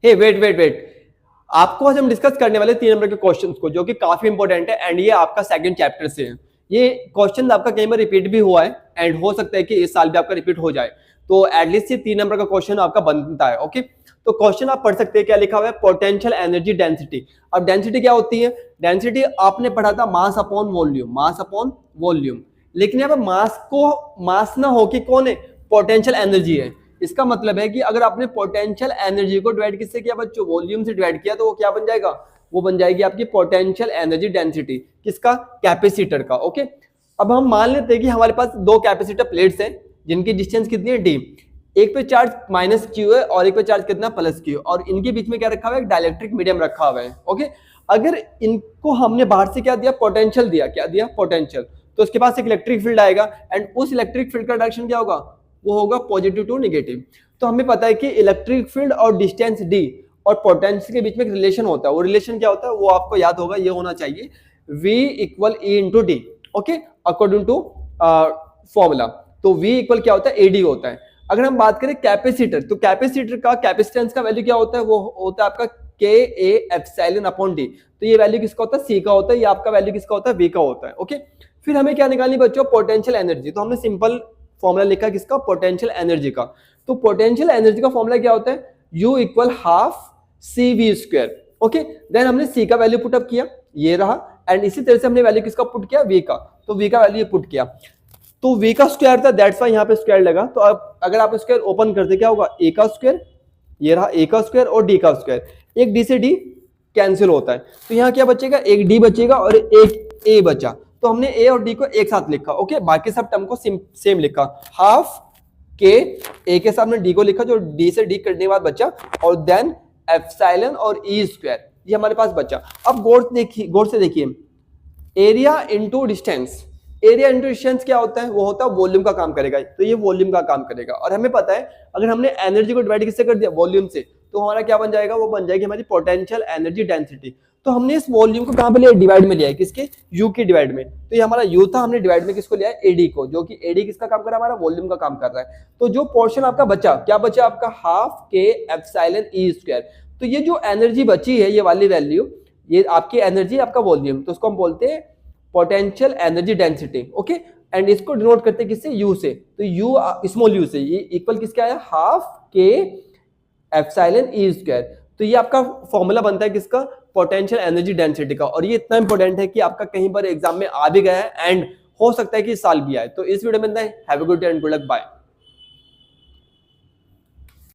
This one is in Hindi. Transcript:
हे वेट वेट वेट, आपको आज हम डिस्कस करने वाले 3 नंबर के क्वेश्चंस को, जो कि काफी इंपॉर्टेंट है एंड ये आपका सेकंड चैप्टर से है। ये क्वेश्चन आपका कई बार रिपीट भी हुआ है एंड हो सकता है कि इस साल भी आपका रिपीट हो जाए, तो एटलीस्ट ये 3 नंबर का क्वेश्चन आपका बनता है। ओके, तो क्वेश्चन आप पढ़ सकते हैं, क्या लिखा हुआ है, पोटेंशियल एनर्जी डेंसिटी। अब डेंसिटी क्या होती है? डेंसिटी आपने पढ़ा था mass upon volume, mass upon volume, लेकिन यहाँ पर मास को मास ना हो कि कौन है, पोटेंशियल एनर्जी है। इसका मतलब है कि अगर आपने पोटेंशियल एनर्जी को डिवाइड किससे किया बच्चों, वॉल्यूम से डिवाइड किया, तो वो क्या बन जाएगा, वो बन जाएगी आपकी पोटेंशियल एनर्जी डेंसिटी। किसका? कैपेसिटर का। ओके, अब हम मान लेते हैं कि हमारे पास दो कैपेसिटर प्लेट्स हैं जिनकी डिस्टेंस कितनी है, डी। एक पे चार्ज माइनस क्यू है और एक पे चार्ज कितना, प्लस क्यू, और इनके बीच में क्या रखा हुआ है, एक डाइलेक्ट्रिक मीडियम रखा हुआ है। ओके, अगर इनको हमने बाहर से क्या दिया, पोटेंशियल दिया, क्या दिया, पोटेंशियल, तो उसके पास एक इलेक्ट्रिक फील्ड आएगा एंड उस इलेक्ट्रिक फील्ड का डायरेक्शन क्या होगा, वो होगा पॉजिटिव टू नेगेटिव। तो हमें पता है कि इलेक्ट्रिक फील्ड और डिस्टेंस डी और पोटेंशियल के बीच में एक रिलेशन होता है। वो रिलेशन क्या होता है, वो आपको याद होगा, ये होना चाहिए V equal E into d. Okay, according to formula, तो V इक्वल क्या होता है, AD होता है। अगर हम बात करें कैपेसिटर, तो कैपेसिटर का कैपेसिटेंस का वैल्यू क्या होता है, वो होता है आपका KA एप्सिलॉन अपॉन D। तो ये वैल्यू किसका होता है, C का होता है, ये आपका वैल्यू किसका होता है, V का होता है। ओके, फिर हमें क्या निकालनी बच्चों, पोटेंशियल एनर्जी। तो हमने सिंपल फॉर्मूला लिखा किसका, पोटेंशियल एनर्जी का। तो पोटेंशियल एनर्जी का फॉर्मूला क्या होता है, U equal half CV square. Okay, then हमने C का वैल्यू पुट अप किया, ये रहा, एंड इसी तरह से हमने वैल्यू किसका पुट किया, V का। तो V का वैल्यू पुट किया, तो V का स्क्वायर था, दैट्स व्हाई यहाँ पे स्क्वायर लगा। तो अब अगर आप स्क्वायर ओपन करते क्या होगा, A का स्क्वायर, ये रहा A का स्क्वायर और D का स्क्वायर, एक D से D कैंसिल होता है, तो यहाँ क्या बचेगा, एक D बचेगा और एक A बचा। तो हमने A और D को एक साथ लिखा। ओके, बाकी सब टर्म को सेम लिखा, हाफ के A के सामने D को लिखा, जो D से D करने के बाद बचा, और देन एप्सिलॉन और E स्क्वायर, ये हमारे पास बचा। अब गौर से देखिए, area into distance, area into distance क्या होता है, वो होता है वॉल्यूम का काम करेगा, तो ये वॉल्यूम का काम करेगा। और हमें पता है अगर हमने एनर्जी को डिवाइड किससे कर दिया, वॉल्यूम से, तो हमारा क्या बन जाएगा, वो बन जाएगी हमारी पोटेंशियल एनर्जी डेंसिटी। तो हमने इस वॉल्यूम को कहां पे लिया, डिवाइड में लिया है, किसके, U की डिवाइड में। तो ये हमारा U था, हमने डिवाइड में किसको लिया है, AD को, जो कि AD किसका काम कर रहा है, हमारा वॉल्यूम का काम कर रहा है। तो जो पोर्शन आपका बचा, क्या बचा आपका, हाफ के एप्सिलॉन E स्क्वायर। तो ये जो एनर्जी बची है, ये वाली वैल्यू, ये आपकी एनर्जी, आपका वॉल्यूम, तो उसको हम बोलते हैं potential energy density. Okay, and इसको डिनोट करते हैं किससे, U से। तो U स्मॉल U से, ये इक्वल किसके आया, हाफ के एप्सिलॉन E स्क्वायर। तो ये आपका फॉर्मूला बनता है किसका, पोटेंशियल एनर्जी डेंसिटी का। और ये इतना इंपॉर्टेंट है कि आपका कहीं पर एग्जाम में आ भी गया है एंड हो सकता है कि इस साल भी आए। तो इस वीडियो में have a good day and good luck, bye.